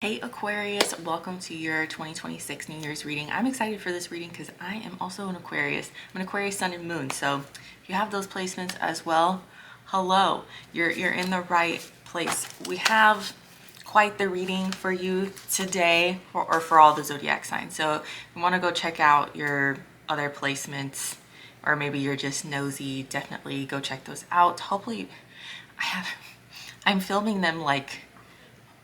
Hey Aquarius, welcome to your 2026 New Year's reading. I'm excited for this reading because I am also an Aquarius. I'm an Aquarius sun and moon, so if you have those placements as well, hello, you're in the right place. We have quite the reading for you today, or for all the zodiac signs. So if you want to go check out your other placements, or maybe you're just nosy, definitely go check those out. Hopefully, I'm filming them like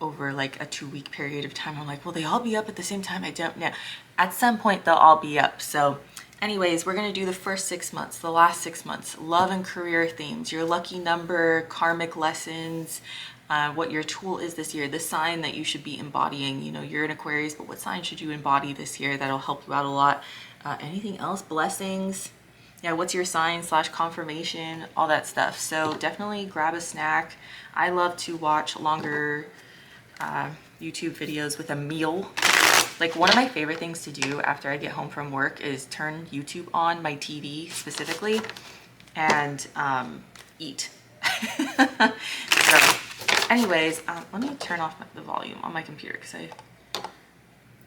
over like a 2-week period of time. I'm like, will they all be up at the same time? I don't know. At some point they'll all be up. So anyways, we're going to do the first 6 months, the last 6 months, love and career themes, your lucky number, karmic lessons, what your tool is this year, the sign that you should be embodying. You know, you're an Aquarius, but what sign should you embody this year? That'll help you out a lot. Anything else? Blessings. Yeah, what's your sign / confirmation, all that stuff. So definitely grab a snack. I love to watch longer YouTube videos with a meal. Like, one of my favorite things to do after I get home from work is turn YouTube on, my TV specifically, and eat. So anyways, let me turn off the volume on my computer because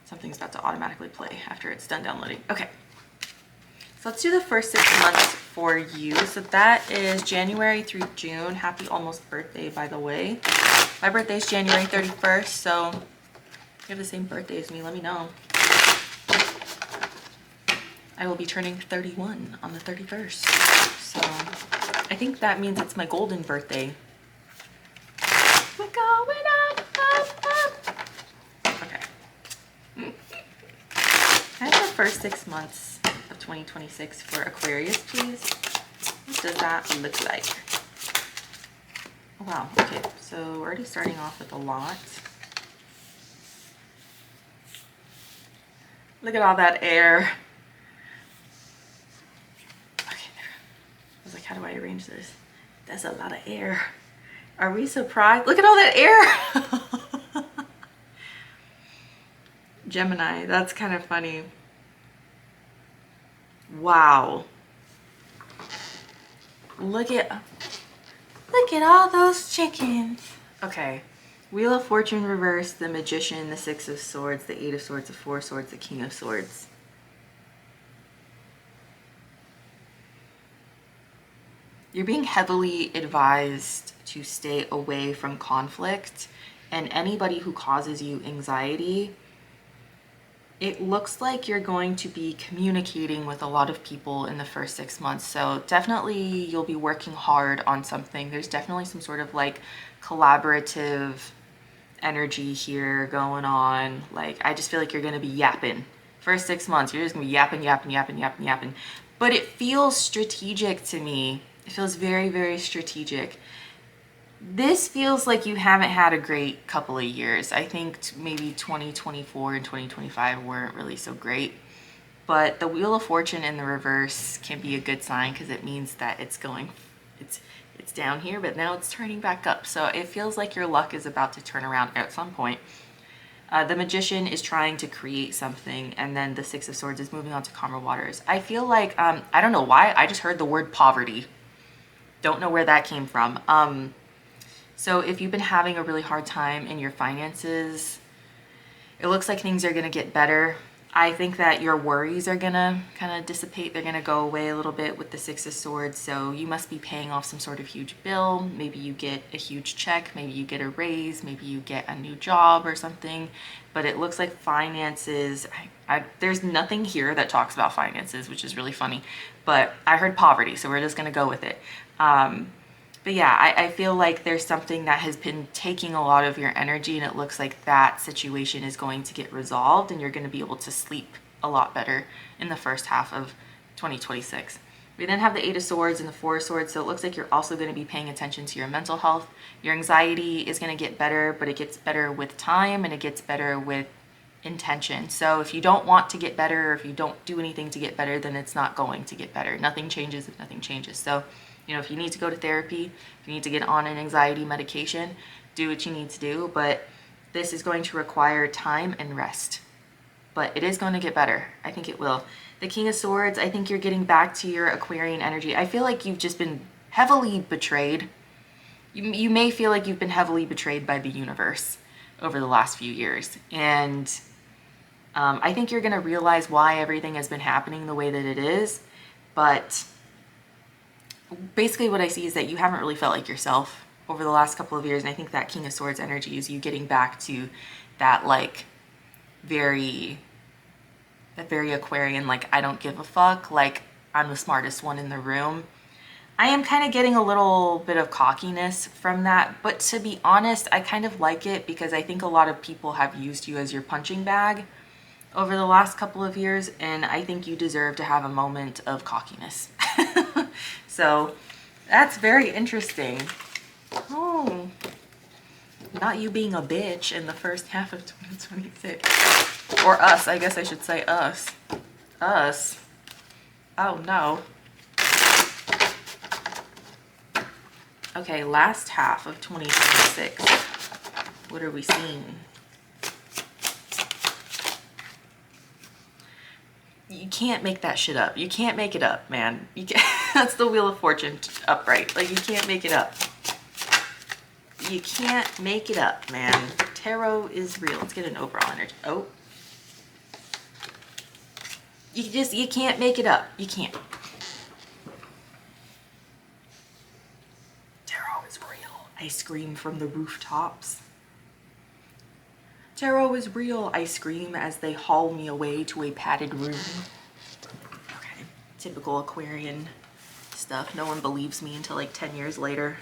something's about to automatically play after it's done downloading. Okay, so let's do the first 6 months for you. So that is January through June. Happy almost birthday, by the way. My birthday is January 31st, so if you have the same birthday as me, let me know. I will be turning 31 on the 31st. So I think that means it's my golden birthday. We're going up, up, up. Okay. And the first 6 months of 2026 for Aquarius, please. What does that look like? Oh, wow. Okay, so we're already starting off with a lot. Look at all that air. Okay, I was like, how do I arrange this? That's a lot of air. Are we surprised? Look at all that air. Gemini, that's kind of funny. Wow. Look at all those chickens. Okay. Wheel of Fortune reversed, the Magician, the Six of Swords, the Eight of Swords, the Four of Swords, the King of Swords. You're being heavily advised to stay away from conflict, and anybody who causes you anxiety. It looks like you're going to be communicating with a lot of people in the first 6 months. So definitely you'll be working hard on something. There's definitely some sort of like collaborative energy here going on. Like, I just feel like you're going to be yapping. First 6 months, you're just going to be yapping. But it feels strategic to me. It feels very, very strategic. This feels like you haven't had a great couple of years. I think maybe 2024 and 2025 weren't really so great. But the Wheel of Fortune in the reverse can be a good sign because it means that it's down here, but now it's turning back up. So it feels like your luck is about to turn around at some point. The Magician is trying to create something, and then the Six of Swords is moving on to calmer waters. I feel like, I don't know why, I just heard the word poverty. Don't know where that came from. So if you've been having a really hard time in your finances, it looks like things are going to get better. I think that your worries are going to kind of dissipate. They're going to go away a little bit with the Six of Swords. So you must be paying off some sort of huge bill. Maybe you get a huge check. Maybe you get a raise. Maybe you get a new job or something. But it looks like finances, there's nothing here that talks about finances, which is really funny. But I heard poverty, so we're just going to go with it. But yeah, I feel like there's something that has been taking a lot of your energy, and it looks like that situation is going to get resolved, and you're going to be able to sleep a lot better in the first half of 2026. We then have the Eight of Swords and the Four of Swords, so it looks like you're also going to be paying attention to your mental health. Your anxiety is going to get better, but it gets better with time, and it gets better with intention. So if you don't want to get better, or if you don't do anything to get better, then it's not going to get better. Nothing changes if nothing changes. So, you know, if you need to go to therapy, if you need to get on an anxiety medication, do what you need to do. But this is going to require time and rest. But it is going to get better. I think it will. The King of Swords, I think you're getting back to your Aquarian energy. I feel like you've just been heavily betrayed. You may feel like you've been heavily betrayed by the universe. over the last few years. And I think you're going to realize why everything has been happening the way that it is. But basically what I see is that you haven't really felt like yourself over the last couple of years. And I think that King of Swords energy is you getting back to that like very Aquarian, like I don't give a fuck, like I'm the smartest one in the room. I am kind of getting a little bit of cockiness from that, but to be honest, I kind of like it because I think a lot of people have used you as your punching bag over the last couple of years, and I think you deserve to have a moment of cockiness. So that's very interesting. Oh, not you being a bitch in the first half of 2026. Or us, I guess I should say us. Us. Oh no. Okay, last half of 2026. What are we seeing? You can't make that shit up. You can't make it up, man. You can't, that's the Wheel of Fortune upright. Like, you can't make it up. You can't make it up, man. Tarot is real. Let's get an overall energy. Oh. You can't make it up. You can't. Tarot is real. I scream from the rooftops. Tarot is real. I scream as they haul me away to a padded room. Okay. Typical Aquarian stuff. No one believes me until like 10 years later.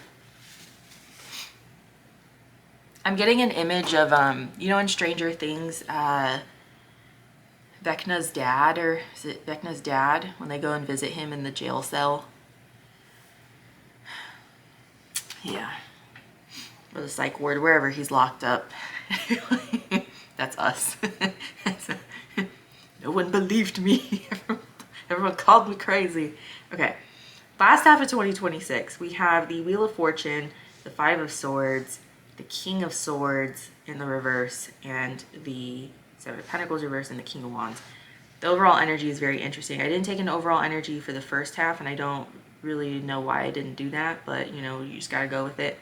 I'm getting an image of, you know, in Stranger Things, Vecna's dad, or is it Vecna's dad, when they go and visit him in the jail cell? Yeah. Or the psych ward, wherever he's locked up. That's us. No one believed me. Everyone called me crazy. Okay. Last half of 2026, we have the Wheel of Fortune, the Five of Swords, the King of Swords in the reverse, and the Seven of Pentacles reverse, and the King of Wands. The overall energy is very interesting. I didn't take an overall energy for the first half, and I don't really know why I didn't do that, but you know, you just gotta go with it.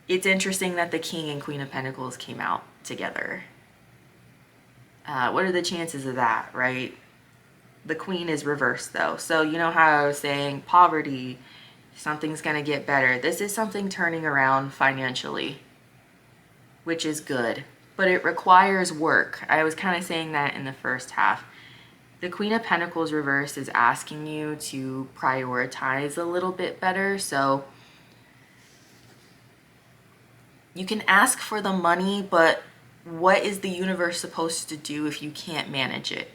It's interesting that the King and Queen of Pentacles came out together. What are the chances of that, right? The Queen is reversed though. So you know how I was saying poverty, something's gonna get better. This is something turning around financially, which is good, but it requires work. I was kind of saying that in the first half. The Queen of Pentacles reversed is asking you to prioritize a little bit better. So you can ask for the money, but what is the universe supposed to do if you can't manage it?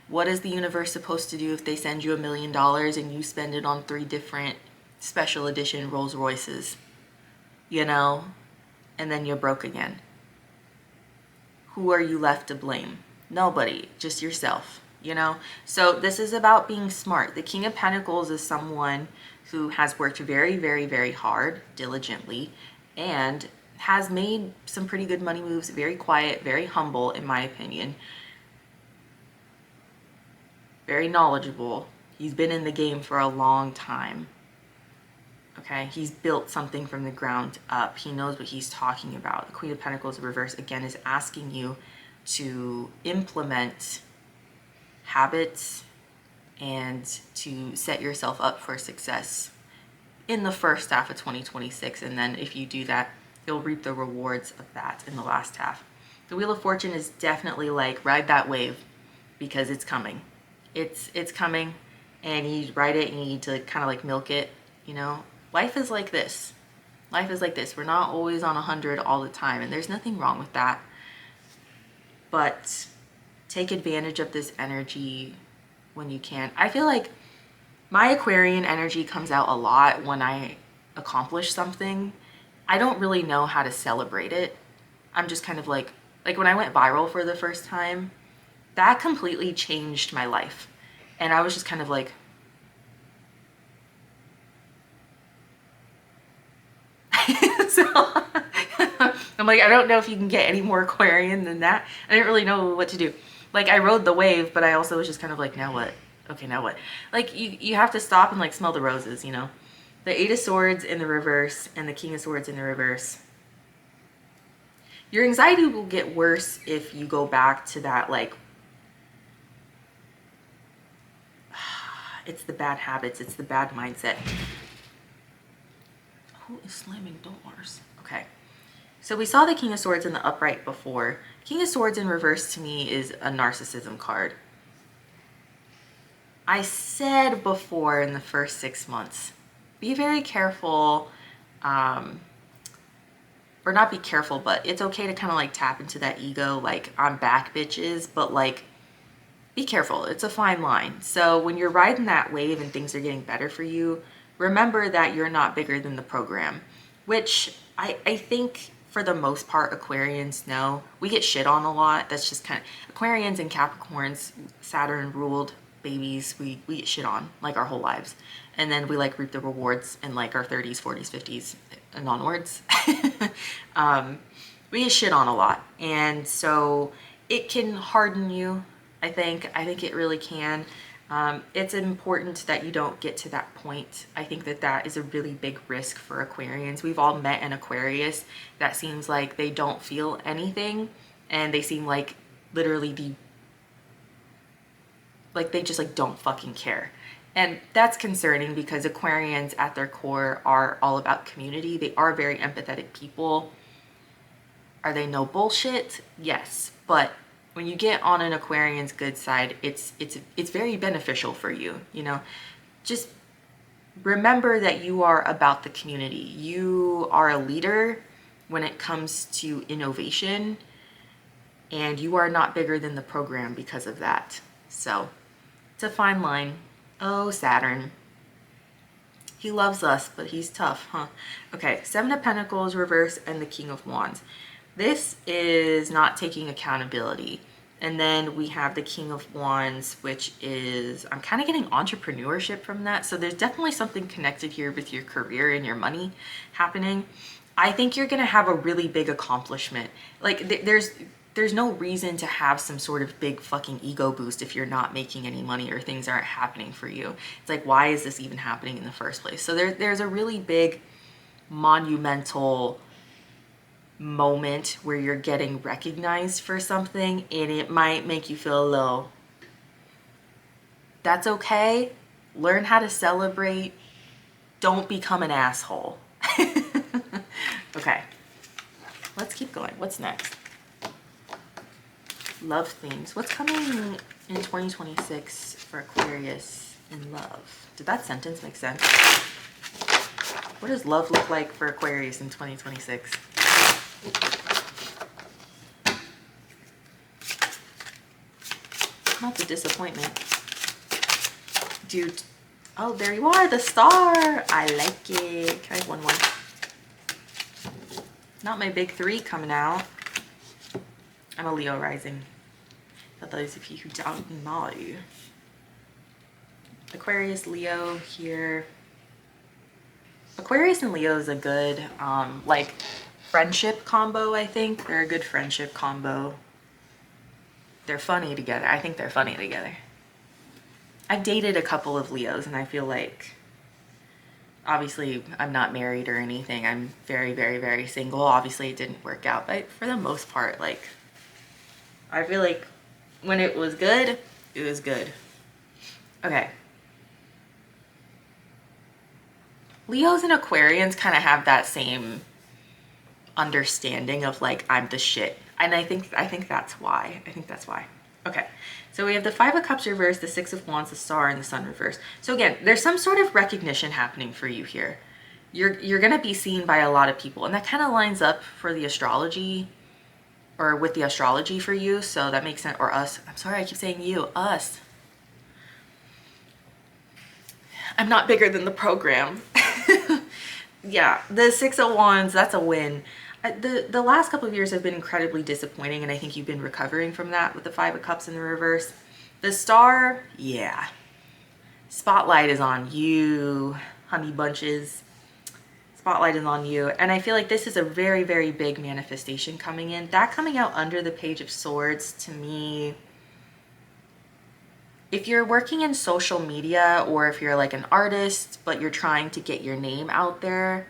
What is the universe supposed to do if they send you $1 million and you spend it on 3 different special edition Rolls Royces, you know, and then you're broke again? Who are you left to blame? Nobody, just yourself, you know? So this is about being smart. The King of Pentacles is someone who has worked very, very, very hard, diligently, and has made some pretty good money moves, very quiet, very humble, in my opinion. Very knowledgeable. He's been in the game for a long time. Okay, he's built something from the ground up. He knows what he's talking about. The Queen of Pentacles reverse, again, is asking you to implement habits and to set yourself up for success in the first half of 2026. And then if you do that, you'll reap the rewards of that in the last half. The Wheel of Fortune is definitely like, ride that wave because it's coming. It's coming, and you ride it and you need to kind of like milk it, you know? Life is like this. Life is like this. We're not always on 100 all the time, and there's nothing wrong with that. But take advantage of this energy when you can. I feel like my Aquarian energy comes out a lot when I accomplish something. I don't really know how to celebrate it. I'm just kind of like when I went viral for the first time, that completely changed my life. And I was just kind of like, so I'm like, I don't know if you can get any more Aquarian than that. I didn't really know what to do. Like, I rode the wave, but I also was just kind of like, now what? Okay, now what? Like, you have to stop and like smell the roses, you know? The Eight of Swords in the reverse and the King of Swords in the reverse. Your anxiety will get worse if you go back to that, like, it's the bad habits, it's the bad mindset. Who is slamming doors? Okay. So we saw the King of Swords in the upright before. King of Swords in reverse to me is a narcissism card. I said before in the first 6 months, be very careful, or not be careful, but it's okay to kind of like tap into that ego, like, I'm back, bitches, but like, be careful. It's a fine line. So when you're riding that wave and things are getting better for you, remember that you're not bigger than the program, which I think for the most part, Aquarians know. We get shit on a lot. That's just kind of, Aquarians and Capricorns, Saturn ruled babies, we get shit on like our whole lives. And then we like reap the rewards in like our 30s, 40s, 50s and onwards. We get shit on a lot. And so it can harden you. I think it really can. It's important that you don't get to that point. I think that is a really big risk for Aquarians. We've all met an Aquarius that seems like they don't feel anything, and they seem like literally they just like don't fucking care. And that's concerning because Aquarians at their core are all about community. They are very empathetic people. Are they no bullshit? Yes, but when you get on an Aquarian's good side, it's very beneficial for you, you know. Just remember that you are about the community. You are a leader when it comes to innovation, and you are not bigger than the program because of that. So it's a fine line. Oh, Saturn. He loves us, but he's tough, huh? Okay, Seven of Pentacles reverse and the King of Wands. This is not taking accountability. And then we have the King of Wands, which is, I'm kind of getting entrepreneurship from that. So there's definitely something connected here with your career and your money happening. I think you're going to have a really big accomplishment. Like there's no reason to have some sort of big fucking ego boost if you're not making any money or things aren't happening for you. It's like, why is this even happening in the first place? So there's a really big monumental moment where you're getting recognized for something, and it might make you feel low. That's okay. Learn how to celebrate. Don't become an asshole. Okay, let's keep going. What's next? Love themes. What's coming in 2026 for Aquarius in love? Did that sentence make sense? What does love look like for Aquarius in 2026? Not the disappointment. Dude. Oh, there you are, the star. I like it. Can I have one more? Not my big three coming out. I'm a Leo rising. For those of you who don't know. Aquarius, Leo here. Aquarius and Leo is a good, like, friendship combo, I think. They're a good friendship combo. They're funny together. I think they're funny together. I've dated a couple of Leos, and I feel like, obviously, I'm not married or anything. I'm very, very, very single. Obviously, it didn't work out, but for the most part, like, I feel like when it was good, it was good. Okay. Leos and Aquarians kind of have that same understanding of like, I'm the shit. And I think that's why. Okay, so we have the Five of Cups reversed, the Six of Wands, the Star, and the Sun reversed. So again, there's some sort of recognition happening for you here. You're gonna be seen by a lot of people, and that kind of lines up for the astrology, or with the astrology for you. So that makes sense. Or us. I'm sorry, I keep saying you. Us. I'm not bigger than the program. Yeah, the Six of Wands, that's a win. The last couple of years have been incredibly disappointing, and I think you've been recovering from that with the Five of Cups in the reverse. The Star, yeah. Spotlight is on you, honey bunches. Spotlight is on you. And I feel like this is a very, very big manifestation coming in. That coming out under the Page of Swords, to me, If you're working in social media, or if you're like an artist, but you're trying to get your name out there,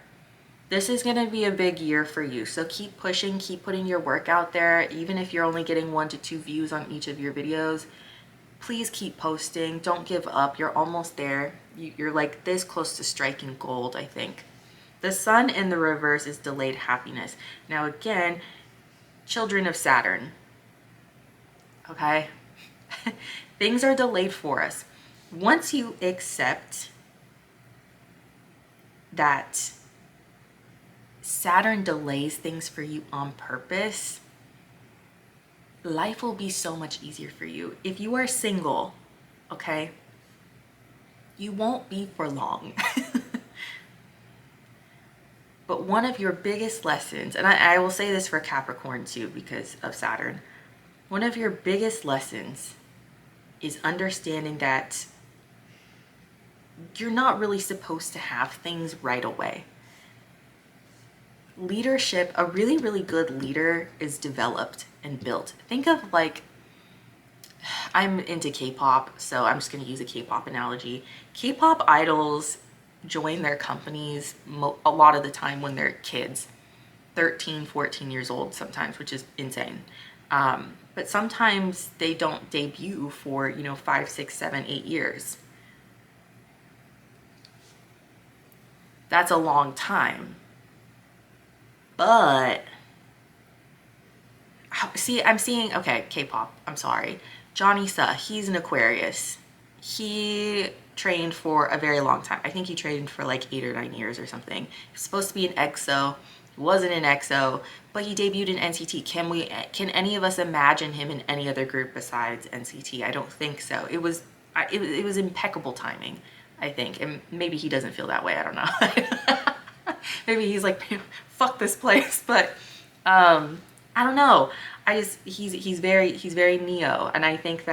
this is going to be a big year for you. So keep pushing, keep putting your work out there. Even if you're only getting 1 to 2 views on each of your videos, please keep posting. Don't give up. You're almost there. You're like this close to striking gold, I think. The sun in the reverse is delayed happiness. Now again, children of Saturn, okay? Things are delayed for us. Once you accept that Saturn delays things for you on purpose, life will be so much easier for you. If you are single, okay, you won't be for long. But one of your biggest lessons, and I will say this for Capricorn too because of Saturn, one of your biggest lessons is understanding that you're not really supposed to have things right away. Leadership, a really, really good leader is developed and built. Think of like, I'm into K-pop, so I'm just going to use a K-pop analogy. K-pop idols join their companies a lot of the time when they're kids, 13, 14 years old sometimes, which is insane. But sometimes they don't debut for, 5, 6, 7, 8 years. That's a long time. But, see, I'm seeing, okay, K-pop, I'm sorry. Johnny Suh, he's an Aquarius. He trained for a very long time. I think he trained for like 8 or 9 years or something. He was supposed to be an EXO. He wasn't an EXO, but he debuted in NCT. Can any of us imagine him in any other group besides NCT? I don't think so. It was impeccable timing, I think. And maybe he doesn't feel that way. I don't know. Maybe he's like, fuck this place. But I don't know. He's very Neo, and I think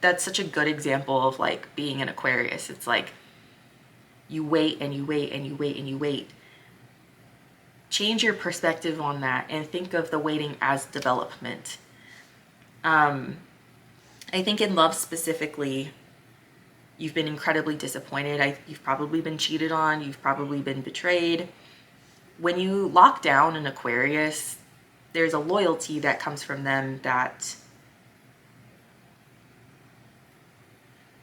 that's such a good example of like being an Aquarius. It's like you wait and you wait and you wait and you wait. Change your perspective on that and think of the waiting as development. I think in love specifically, you've been incredibly disappointed. You've probably been cheated on. You've probably been betrayed. When you lock down an Aquarius, there's a loyalty that comes from them that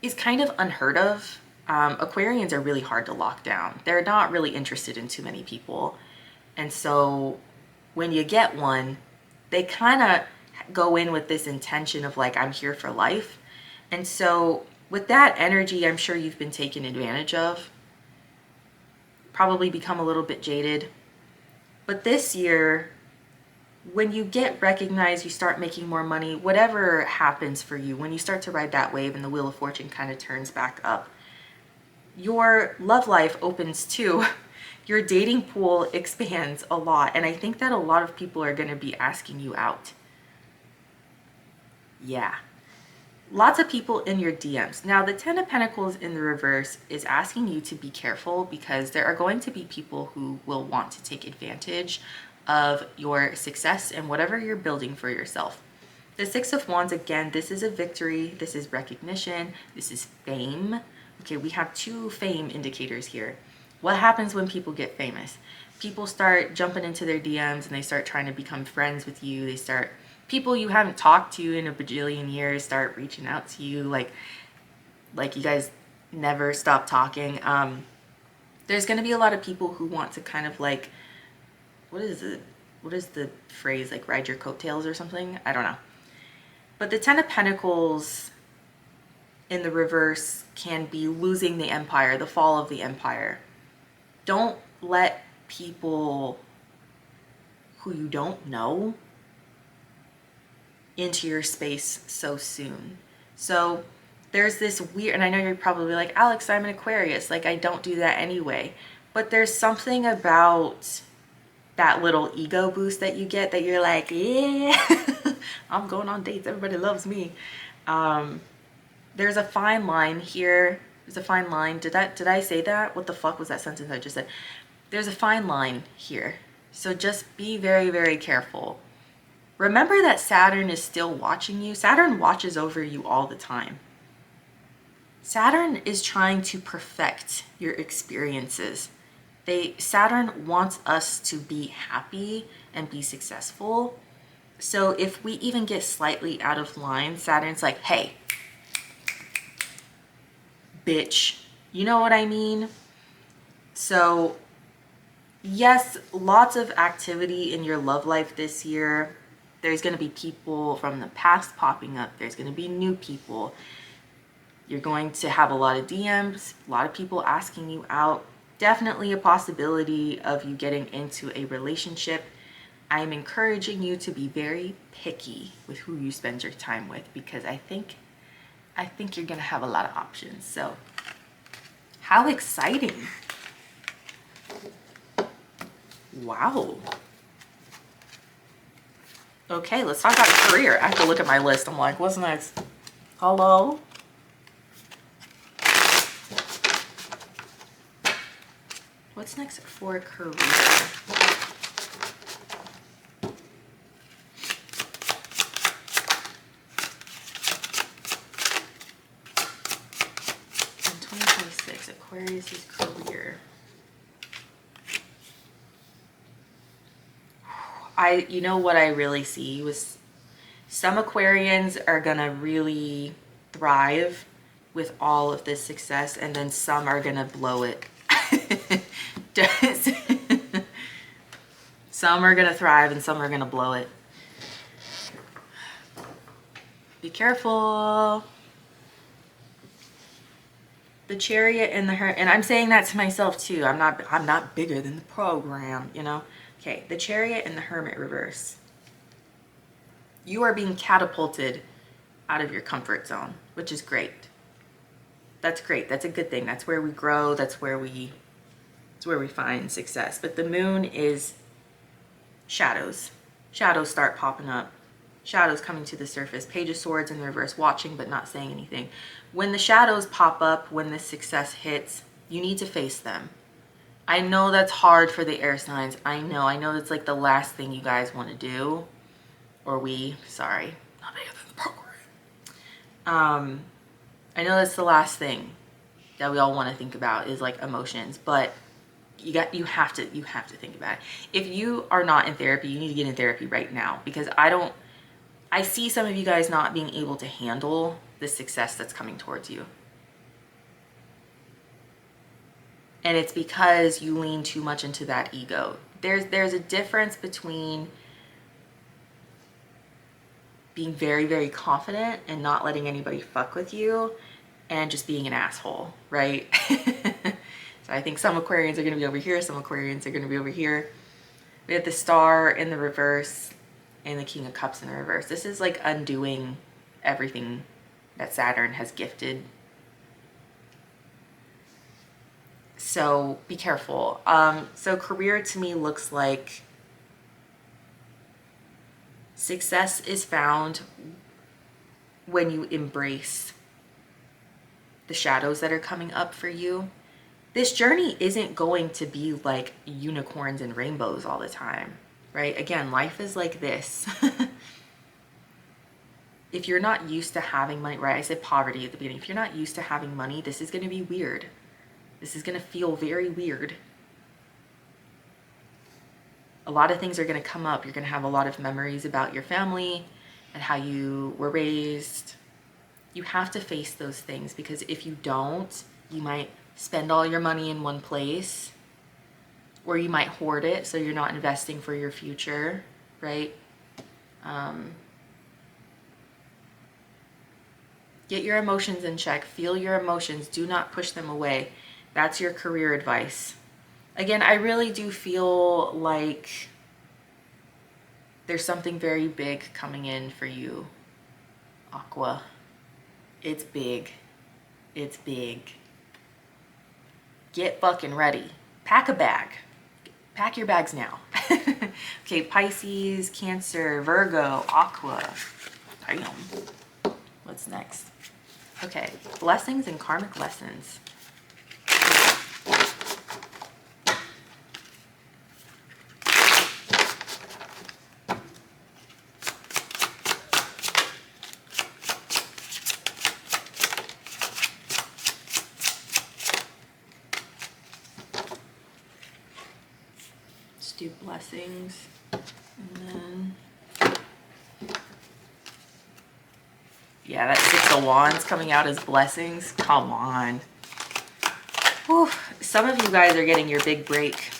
is kind of unheard of. Aquarians are really hard to lock down. They're not really interested in too many people. And so when you get one, they kind of go in with this intention of like, I'm here for life. And so with that energy, I'm sure you've been taken advantage of. Probably become a little bit jaded. But this year, when you get recognized, you start making more money, whatever happens for you, when you start to ride that wave and the Wheel of Fortune kind of turns back up, your love life opens too. Your dating pool expands a lot. And I think that a lot of people are going to be asking you out. Yeah. Lots of people in your DMs. Now, the 10 of Pentacles in the reverse is asking you to be careful because there are going to be people who will want to take advantage of your success and whatever you're building for yourself. The 6 of Wands, again, this is a victory. This is recognition. This is fame. Okay, we have 2 fame indicators here. What happens when people get famous? People start jumping into their DMs and they start trying to become friends with you. People you haven't talked to in a bajillion years start reaching out to you like you guys never stop talking. There's going to be a lot of people who want to kind of like, what is the phrase, like ride your coattails or something? I don't know. But the 10 of Pentacles in the reverse can be losing the empire, the fall of the empire. Don't let people who you don't know into your space so soon. So there's this weird, and I know you're probably like, Alex, I'm an Aquarius. Like, I don't do that anyway. But there's something about that little ego boost that you get that you're like, yeah, I'm going on dates. Everybody loves me. There's a fine line here. There's a fine line. Did I say that? What the fuck was that sentence I just said? There's a fine line here. So just be very, very careful. Remember that Saturn is still watching you. Saturn watches over you all the time. Saturn is trying to perfect your experiences. Saturn wants us to be happy and be successful. So if we even get slightly out of line, Saturn's like, hey, bitch, you know what I mean? So yes, lots of activity in your love life this year. There's going to be people from the past popping up. There's going to be new people. You're going to have a lot of DMs, a lot of people asking you out. Definitely a possibility of you getting into a relationship. I'm encouraging you to be very picky with who you spend your time with, because I think you're going to have a lot of options. So how exciting. Wow. Okay, let's talk about career. I have to look at my list. I'm like, what's next? Hello? What's next for career? In 2026, Aquarius's career. You know what I really see was some Aquarians are gonna really thrive with all of this success, and then some are gonna blow it. Some are gonna thrive and some are gonna blow it. Be careful. The Chariot and the Hermit, and I'm saying that to myself too. I'm not bigger than the program, you know. Okay, the Chariot and the Hermit reverse. You are being catapulted out of your comfort zone, which is great. That's great. That's a good thing. That's where we grow. That's where we find success. But the moon is shadows. Shadows start popping up. Shadows coming to the surface. Page of Swords in the reverse, watching but not saying anything. When the shadows pop up, when the success hits, you need to face them. I know that's hard for the air signs. I know that's like the last thing you guys want to do. Or sorry, not bigger than the program. I know that's the last thing that we all want to think about is like emotions, but you have to think about it. If you are not in therapy, you need to get in therapy right now, because I see some of you guys not being able to handle the success that's coming towards you. And it's because you lean too much into that ego. There's a difference between being very, very confident and not letting anybody fuck with you and just being an asshole, right? So I think some Aquarians are going to be over here, some Aquarians are going to be over here. We have the Star in the reverse and the King of Cups in the reverse. This is like undoing everything that Saturn has gifted. So be careful. So career to me looks like success is found when you embrace the shadows that are coming up for you. This journey isn't going to be like unicorns and rainbows all the time, right? Again, life is like this. If you're not used to having money, right? I said poverty at the beginning. If you're not used to having money, this is going to be weird. This is going to feel very weird. A lot of things are going to come up. You're going to have a lot of memories about your family and how you were raised. You have to face those things, because if you don't, you might spend all your money in one place, or you might hoard it so you're not investing for your future, right? Get your emotions in check. Feel your emotions. Do not push them away. That's your career advice. Again, I really do feel like there's something very big coming in for you, Aqua. It's big. It's big. Get fucking ready. Pack a bag. Pack your bags now. Okay, Pisces, Cancer, Virgo, Aqua. Damn. What's next? Okay, blessings and karmic lessons. do blessings. And then, yeah, that Six of Wands coming out as blessings. Come on. Whew. Some of you guys are getting your big break.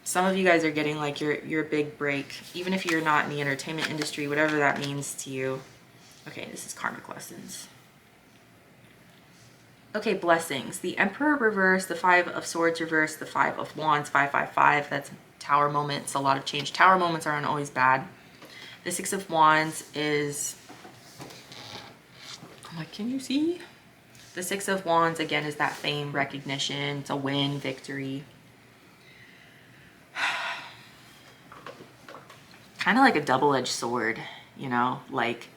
Some of you guys are getting like your big break, even if you're not in the entertainment industry, whatever that means to you. Okay, this is karmic lessons. Okay, blessings. The Emperor reverse, the Five of Swords reverse, the Five of Wands, 555. That's Tower moments, a lot of change. Tower moments aren't always bad. The Six of Wands is, I'm like, can you see? The Six of Wands, again, is that fame, recognition. It's a win, victory. Kind of like a double-edged sword, you know? Like,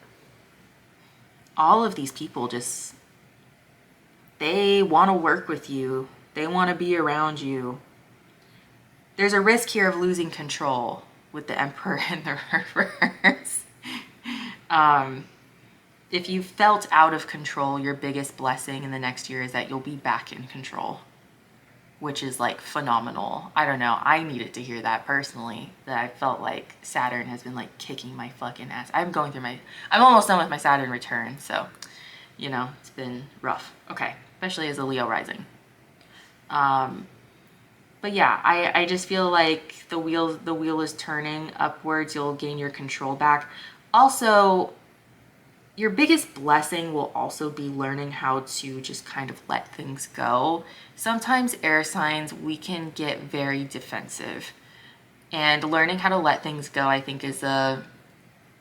all of these people just, they want to work with you. They want to be around you. There's a risk here of losing control with the Emperor in the reverse. If you felt out of control, your biggest blessing in the next year is that you'll be back in control, which is like phenomenal. I don't know. I needed to hear that personally, that I felt like Saturn has been like kicking my fucking ass. I'm almost done with my Saturn return. So, you know, it's been rough. Okay. Especially as a Leo rising. But yeah, I just feel like the wheel is turning upwards. You'll gain your control back. Also, your biggest blessing will also be learning how to just kind of let things go. Sometimes air signs, we can get very defensive, and learning how to let things go, I think, is a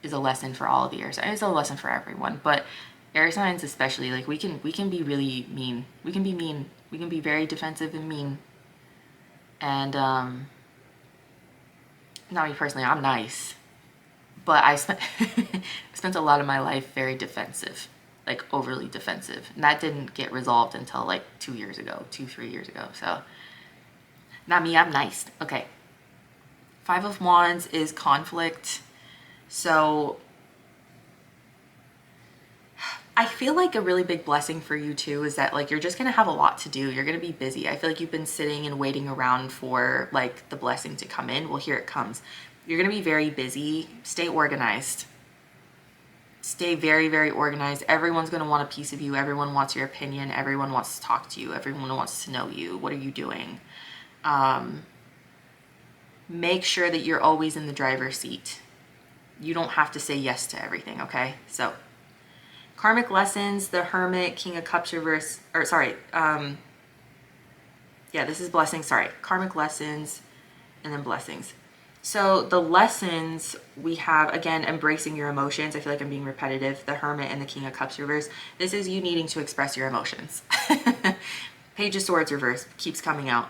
lesson for all of the air signs. It's a lesson for everyone, but air signs especially, like we can be really mean. We can be mean. We can be very defensive and mean. And not me personally, I'm nice. But I spent a lot of my life very defensive, like overly defensive. And that didn't get resolved until like 3 years ago. So not me, I'm nice. Okay. Five of Wands is conflict. So I feel like a really big blessing for you too is that like you're just going to have a lot to do. You're going to be busy. I feel like you've been sitting and waiting around for like the blessing to come in. Well, here it comes. You're going to be very busy. Stay organized. Stay very, very organized. Everyone's going to want a piece of you. Everyone wants your opinion. Everyone wants to talk to you. Everyone wants to know you. What are you doing? Make sure that you're always in the driver's seat. You don't have to say yes to everything, okay? So, karmic lessons, the Hermit, King of Cups reverse, or sorry, yeah, this is blessings, sorry. Karmic lessons and then blessings. So the lessons we have, again, embracing your emotions. I feel like I'm being repetitive. The Hermit and the King of Cups reverse. This is you needing to express your emotions. Page of Swords reverse keeps coming out,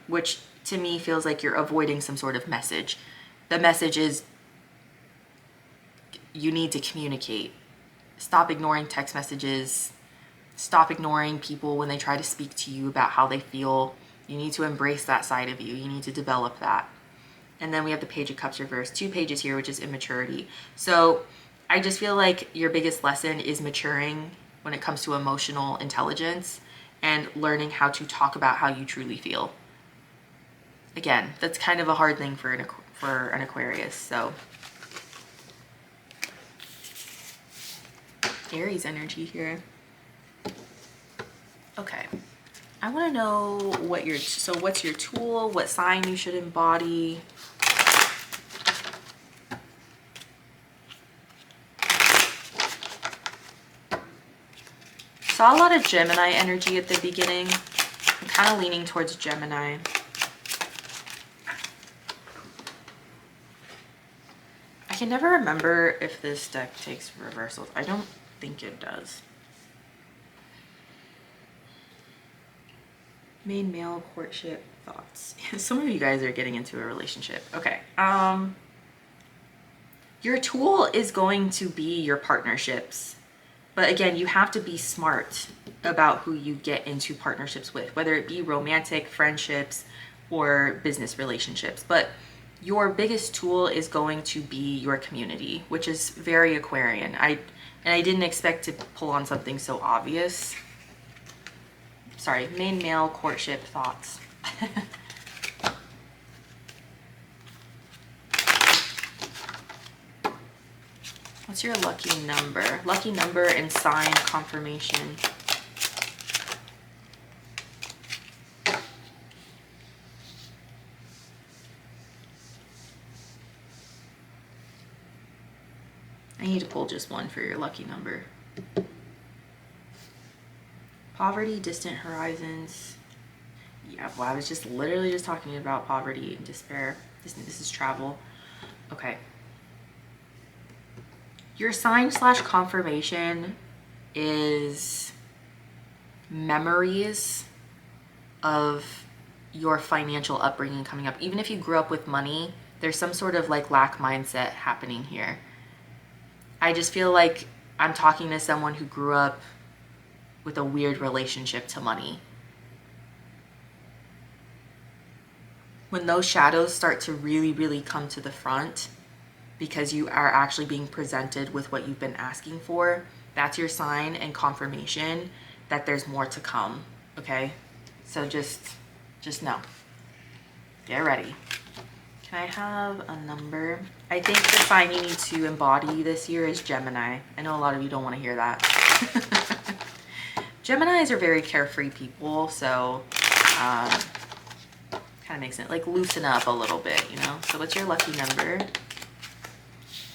which to me feels like you're avoiding some sort of message. The message is you need to communicate. Stop ignoring text messages. Stop ignoring people when they try to speak to you about how they feel. You need to embrace that side of you. You need to develop that. And then we have the Page of Cups reverse, 2 pages here, which is immaturity. So I just feel like your biggest lesson is maturing when it comes to emotional intelligence and learning how to talk about how you truly feel. Again, that's kind of a hard thing for an Aquarius. So Aries energy here. Okay. I want to know what's your tool, what sign you should embody. Saw a lot of Gemini energy at the beginning. I'm kind of leaning towards Gemini. I can never remember if this deck takes reversals. I don't think it does. Main male courtship thoughts. Some of you guys are getting into a relationship. Okay. Your tool is going to be your partnerships. But again, you have to be smart about who you get into partnerships with, whether it be romantic, friendships, or business relationships. But your biggest tool is going to be your community, which is very Aquarian. I didn't expect to pull on something so obvious. Sorry, main male courtship thoughts. What's your lucky number? Lucky number and sign confirmation. I need to pull just one for your lucky number. Poverty, distant horizons. Yeah, well, I was just literally just talking about poverty and despair. This is travel. Okay. Your sign / confirmation is memories of your financial upbringing coming up. Even if you grew up with money, there's some sort of like lack mindset happening here. I just feel like I'm talking to someone who grew up with a weird relationship to money. When those shadows start to really come to the front because you are actually being presented with what you've been asking for, that's your sign and confirmation that there's more to come, okay? So just know. Get ready. Can I have a number? I think the sign you need to embody this year is Gemini. I know a lot of you don't want to hear that. Geminis are very carefree people, so kind of makes it like loosen up a little bit, you know? So what's your lucky number?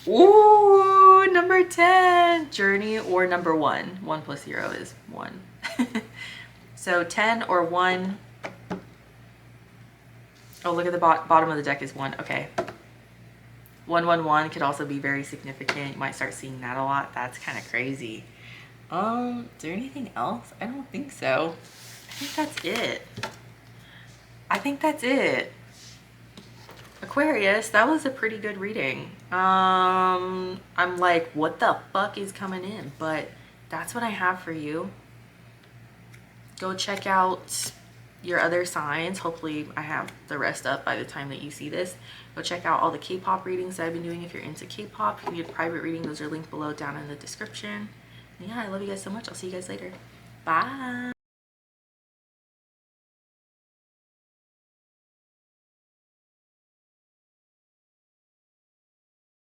Ooh, number 10, journey, or number 1. 1 plus 0 is 1. So 10 or 1. Oh, look at the bottom of the deck is 1. Okay. 111 could also be very significant. You might start seeing that a lot. That's kind of crazy. Is there anything else? I don't think so. I think that's it. I think that's it. Aquarius, that was a pretty good reading. I'm like, what the fuck is coming in? But that's what I have for you. Go check out your other signs. Hopefully I have the rest up by the time that you see this. Go check out all the K-pop readings that I've been doing if you're into K-pop. If you need a private reading, those are linked below down in the description. And yeah, I love you guys so much. I'll see you guys later. Bye.